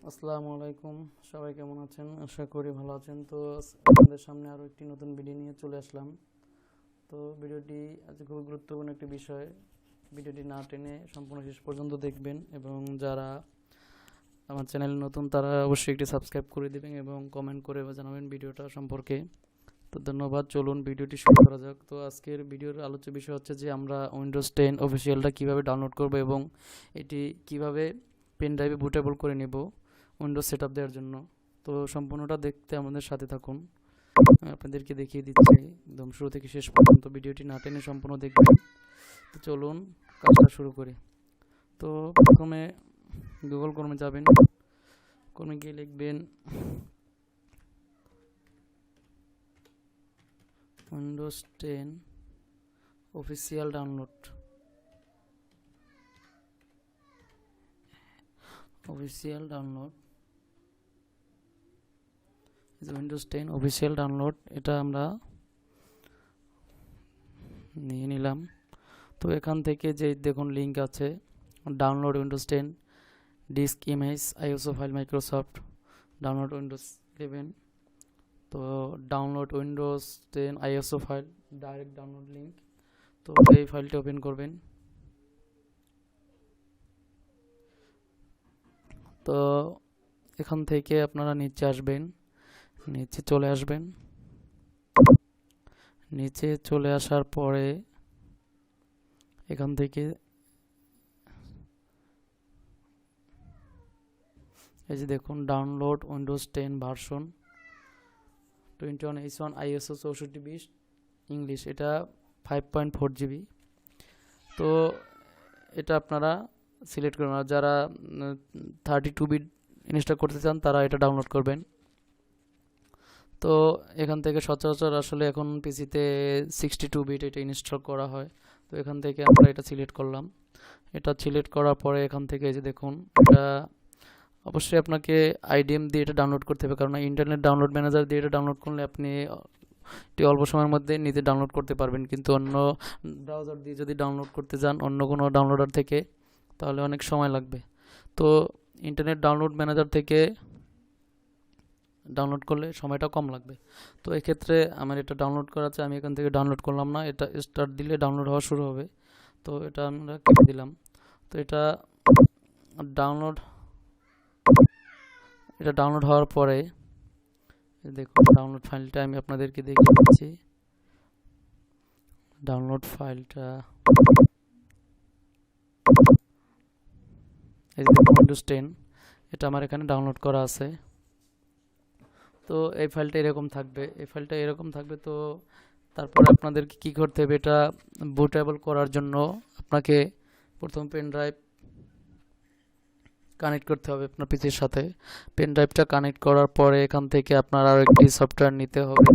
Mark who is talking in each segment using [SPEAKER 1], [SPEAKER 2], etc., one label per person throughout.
[SPEAKER 1] আসসালামু আলাইকুম, সবাই কেমন আছেন? আশা করি ভালো আছেন। তো আপনাদের সামনে আরও একটি নতুন ভিডিও নিয়ে চলে আসলাম। তো ভিডিওটি আজ খুবই গুরুত্বপূর্ণ একটি বিষয়। ভিডিওটি না টেনে সম্পূর্ণ শেষ পর্যন্ত দেখবেন এবং যারা আমার চ্যানেলে নতুন তারা অবশ্যই একটি সাবস্ক্রাইব করে দেবেন এবং কমেন্ট করে জানাবেন ভিডিওটা সম্পর্কে। তো ধন্যবাদ। চলুন ভিডিওটি শুরু করা যাক। তো আজকের ভিডিওর আলোচ্য বিষয় হচ্ছে যে আমরা উইন্ডোজ 10 অফিসিয়ালটা কীভাবে ডাউনলোড করব এবং এটি কিভাবে পেন ড্রাইভে বুটেবল করে নেব উইন্ডোজ সেটআপ দেওয়ার জন্য। তো সম্পূর্ণটা দেখতে আমাদের সাথে থাকুন, আমি আপনাদেরকে দেখিয়ে দিচ্ছি একদম শুরু থেকে শেষ পর্যন্ত। ভিডিওটি না টেনে সম্পূর্ণ দেখবেন। তো চলুন কাজটা শুরু করি। তো প্রথমে গুগল ক্রোমে যাবেন, ক্রোমে গিয়ে লিখবেন Windows 10 official download. Windows 10 official download, এটা আমরা নিয়ে নিলাম। তো এখান থেকে যে দেখুন লিঙ্ক আছে, download Windows 10 disk image ISO file Microsoft download Windows 11। তো download Windows 10 ISO file direct download link. তো এই ফাইলটি ওপেন করবেন। তো এখান থেকে আপনারা নিচে আসবেন, নিচে চলে আসার পরে এখান থেকে এই যে দেখুন download Windows 10 version 21H1 ISO 6420 English, এটা 5.4 জিবি। তো এটা আপনারা সিলেক্ট করবেন, আর যারা 32 বিট ইনস্টল করতে চান তারা এটা ডাউনলোড করবেন। তো এখান থেকে সচরাচর আসলে এখন পিসিতে 62 বিট এটা ইনস্টল করা হয়। তো এখান থেকে আমরা এটা সিলেক্ট করলাম। এটা সিলেক্ট করার পরে এখান থেকে এই যে দেখুন, এটা অবশ্যই আপনাকে আইডিএম দিয়ে এটা ডাউনলোড করতে হবে, কারণ ইন্টারনেট ডাউনলোড ম্যানেজার দিয়ে এটা ডাউনলোড করলে আপনি এটি অল্প সময়ের মধ্যে নিজে ডাউনলোড করতে পারবেন। কিন্তু অন্য ব্রাউজার দিয়ে যদি ডাউনলোড করতে যান অন্য কোনো ডাউনলোডার থেকে, তাহলে অনেক সময় লাগবে। তো ইন্টারনেট ডাউনলোড ম্যানেজার থেকে ডাউনলোড করলে সময়টা কম লাগবে। তো এক্ষেত্রে আমার এটা ডাউনলোড করা আছে, আমি এখান থেকে ডাউনলোড করলাম না, এটা স্টার্ট দিলে ডাউনলোড হওয়া শুরু হবে। তো এটা আমরা কেটে দিলাম। তো এটা ডাউনলোড হওয়ার পরে দেখুন ডাউনলোড ফাইলটা আমি আপনাদেরকে দেখিয়ে দিচ্ছি। ডাউনলোড ফাইলটা এই দেখুন উইন্ডোজ 10, এটা আমার এখানে ডাউনলোড করা আছে। তো এই ফাইলটা এরকম থাকবে। তো তারপরে আপনাদেরকে কি করতে হবে, এটা বুটেবল করার জন্য আপনাকে প্রথম পেন ড্রাইভ কানেক্ট করতে হবে আপনার পিসির সাথে। পেন ড্রাইভটা কানেক্ট করার পরে এখান থেকে আপনার আর একটি সফটওয়্যার নিতে হবে,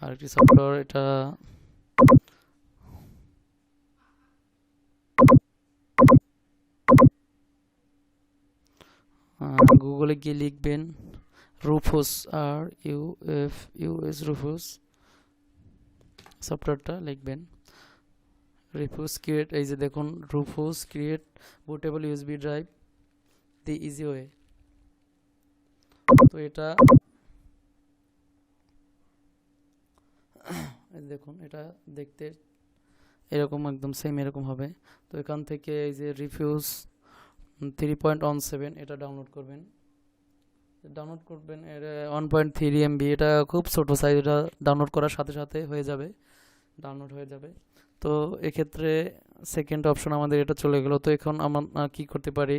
[SPEAKER 1] আরেকটি সফটওয়্যার। এটা গুগলে গিয়ে লিখবেন রুফুস, রুফুস সফটওয়্যারটা লিখবেন। রুফুস ক্রিয়েট, এই যে দেখুন Rufus create bootable USB drive the easy way. তো এটা দেখুন, এটা দেখতে এরকম একদম সেম এরকম হবে। তো এখান থেকে এই যে রিফিউজ 3.17 এটা ডাউনলোড করবেন। এর 1.3 MB, এটা খুব ছোট সাইজ, এটা ডাউনলোড করার সাথে সাথে ডাউনলোড হয়ে যাবে। তো এক্ষেত্রে সেকেন্ড অপশন আমাদের এটা চলে গেল। তো এখন আমরা কি করতে পারি,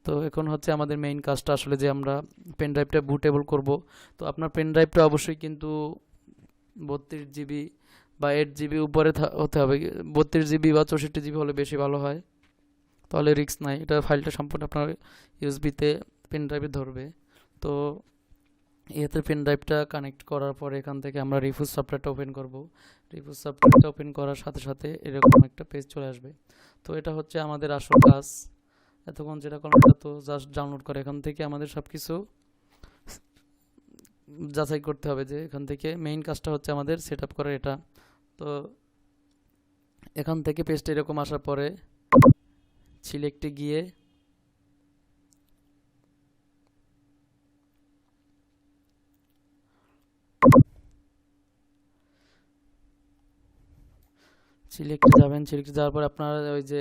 [SPEAKER 1] তো এখন হচ্ছে আমাদের মেইন কাজটা আসলে যে আমরা পেন ড্রাইভটা বুটেবল করব। তো আপনার পেন ড্রাইভটা অবশ্যই কিন্তু 32 জিবি বা 8 জিবি উপরে হতে হবে। 32 জিবি বা 64 জিবি হলে বেশি ভালো হয়, তাহলে রিস্ক নাই, এটা ফাইলটা সম্পূর্ণ আপনার ইউএসবিতে পেন ড্রাইভে ধরবে। তো এতে পেন ড্রাইভটা কানেক্ট করার পরে এখান থেকে আমরা রিফিউজ সফটওয়্যারটা ওপেন করব। রিফিউজ সফটওয়্যারটা ওপেন করার সাথে সাথে এরকম একটা পেজ চলে আসবে। তো এটা হচ্ছে আমাদের আসল কাজ। এতক্ষণ যেটা করলাম এটা তো জাস্ট ডাউনলোড করে, এখান থেকে আমাদের সব কিছু যাচাই করতে হবে যে এখান থেকে মেইন কাজটা হচ্ছে আমাদের সেট আপ করা এটা। তো এখান থেকে পেজটা এরকম আসার পরে সিলেক্টে গিয়ে সিলেক্টে যাবেন, সিলেক্টে যাওয়ার পর আপনার ওই যে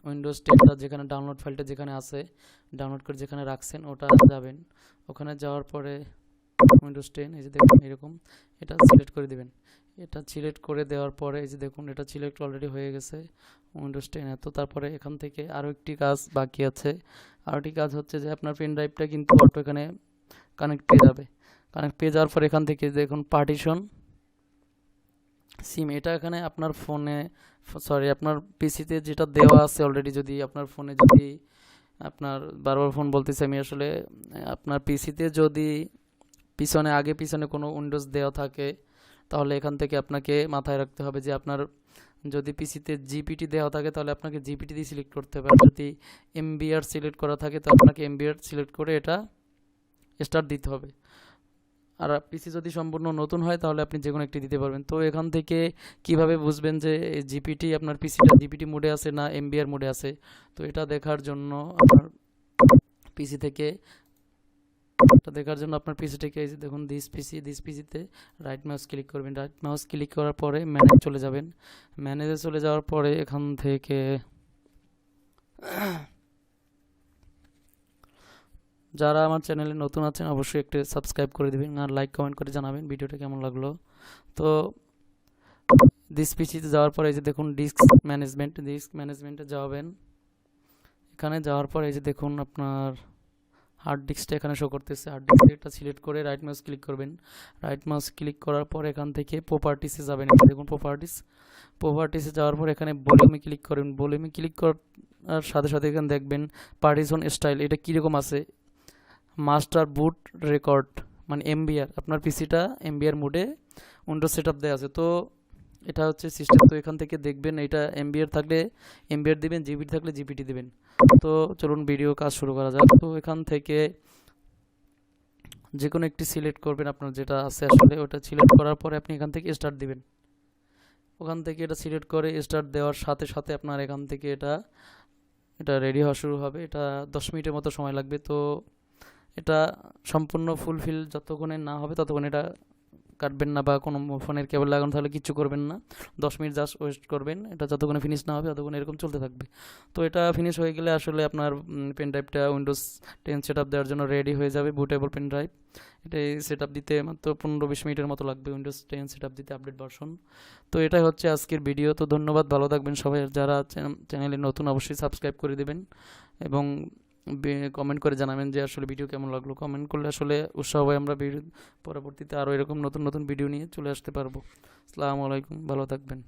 [SPEAKER 1] উইন্ডোজ 10টা যেখানে ডাউনলোড ফাইলটা যেখানে আছে, ডাউনলোড করে যেখানে রাখছেন ওটা যাবেন। ওখানে যাওয়ার পরে উইন্ডোজ 10 এই যে দেখুন এরকম, এটা সিলেক্ট করে দিবেন। এটা সিলেক্ট করে দেওয়ার পরে এই যে দেখুন এটা সিলেক্ট অলরেডি হয়ে গেছে উইন্ডোজ 10 এ। তো তারপরে এখান থেকে আরও একটি কাজ বাকি আছে। আরও একটি কাজ হচ্ছে যে আপনার পেন ড্রাইভটা কিন্তু অটো এখানে কানেক্ট পেয়ে যাবে। কানেক্ট পেয়ে যাওয়ার পর এখান থেকে দেখুন পার্টিশন সিম, এটা এখানে আপনার ফোনে সরি আপনার পিসিতে যেটা দেওয়া আছে অলরেডি, যদি আপনার ফোনে যদি আপনার বারবার ফোন বলতেছি আমি আসলে, আপনার পিসিতে যদি আগে পিছনে কোনো উইন্ডোজ দেওয়া থাকে তাহলে এখান থেকে আপনাকে মাথায় রাখতে হবে যে আপনার যদি পিসিতে জিপিটি দেওয়া থাকে তাহলে আপনাকে জিপিটি দিয়ে সিলেক্ট করতে হবে, আর যদি এমবিআর সিলেক্ট করা থাকে তো আপনাকে এমবিআর সিলেক্ট করে এটা স্টার্ট দিতে হবে। আর পিসি যদি সম্পূর্ণ নতুন হয় তাহলে আপনি যে কোনো একটি দিতে পারবেন। তো এখান থেকে কিভাবে বুঝবেন যে জিপিটি আপনার পিসিটা জিপিটি মোডে আছে না এমবিআর মোডে আছে, তো এটা দেখার জন্য আপনার পিসি থেকে এই যে দেখুন দিস পিসিতে রাইট মাউস ক্লিক করবেন। রাইট মাউস ক্লিক করার পরে ম্যানেজ চলে যাবেন। ম্যানেজে চলে যাওয়ার পরে এখান থেকে যারা আমার চ্যানেলে নতুন আছেন অবশ্যই একটু সাবস্ক্রাইব করে দিবেন আর লাইক কমেন্ট করে জানাবেন ভিডিওটা কেমন লাগলো। তো দিস পিসিতে যাওয়ার পরে এই যে দেখুন ডিস্ক ম্যানেজমেন্টে যাবেন। এখানে যাওয়ার পরে এই যে দেখুন আপনার হার্ড ডিস্কটা এখানে শো করতেছে। হার্ড ডিস্কটা সিলেক্ট করে রাইট মাউস ক্লিক করবেন। রাইট মাউস ক্লিক করার পর এখান থেকে প্রপার্টিসে যাবেন। দেখুন প্রপার্টিসে যাওয়ার পর এখানে ভলিউমে ক্লিক করবেন। ভলিউমে ক্লিক করার সাথে সাথে এখানে দেখবেন পার্টিশন স্টাইল, এটা কীরকম আছে, মাস্টার বুট রেকর্ড মানে এমবিআর, আপনার পিসিটা এমবিআর মোডে উইন্ডোজ সেট আপ দেওয়া আছে। তো এটা হচ্ছে সিস্টেম। তো এখান থেকে দেখবেন এটা এমবিআর থাকলে এমবিআর দিবেন, জিপিটি থাকলে জিপিটি দিবেন। তো চলুন ভিডিও কাজ শুরু করা যাক। তো এখান থেকে যে কোনো একটি সিলেক্ট করবেন, আপনার যেটা আছে আসলে ওটা সিলেক্ট করার পরে আপনি এখান থেকে স্টার্ট দিবেন। ওখান থেকে এটা সিলেক্ট করে স্টার্ট দেওয়ার সাথে সাথে আপনার এখান থেকে এটা রেডি হওয়া শুরু হবে। এটা 10 মিনিটের মতো সময় লাগবে। তো এটা সম্পূর্ণ ফুলফিল যতক্ষণে না হবে ততক্ষণ এটা কাটবেন না, বা কোনো ফোনের কেবল লাগানো তাহলে কিচ্ছু করবেন না। 10 মিনিট জাস্ট ওয়েস্ট করবেন, এটা যতক্ষণে ফিনিশ না হবে ততক্ষণ এরকম চলতে থাকবে। তো এটা ফিনিশ হয়ে গেলে আসলে আপনার পেন ড্রাইভটা উইন্ডোজ 10 সেট আপ দেওয়ার জন্য রেডি হয়ে যাবে। বুটেবল পেন ড্রাইভ এটা সেট আপ দিতে মাত্র 15-20 মিনিটের মতো লাগবে উইন্ডোজ 10 সেট আপ দিতে, আপডেট ভার্সন। তো এটাই হচ্ছে আজকের ভিডিও। তো ধন্যবাদ, ভালো থাকবেন সবাই। যারা চ্যানেলে নতুন অবশ্যই সাবস্ক্রাইব করে দেবেন এবং কমেন্ট করে জানাবেন যে আসলে ভিডিও কেমন লাগলো। কমেন্ট করলে আসলে উৎসাহ হয়, আমরা পরবর্তীতে আরও এরকম নতুন নতুন ভিডিও নিয়ে চলে আসতে পারবো। আসসালামু আলাইকুম, ভালো থাকবেন।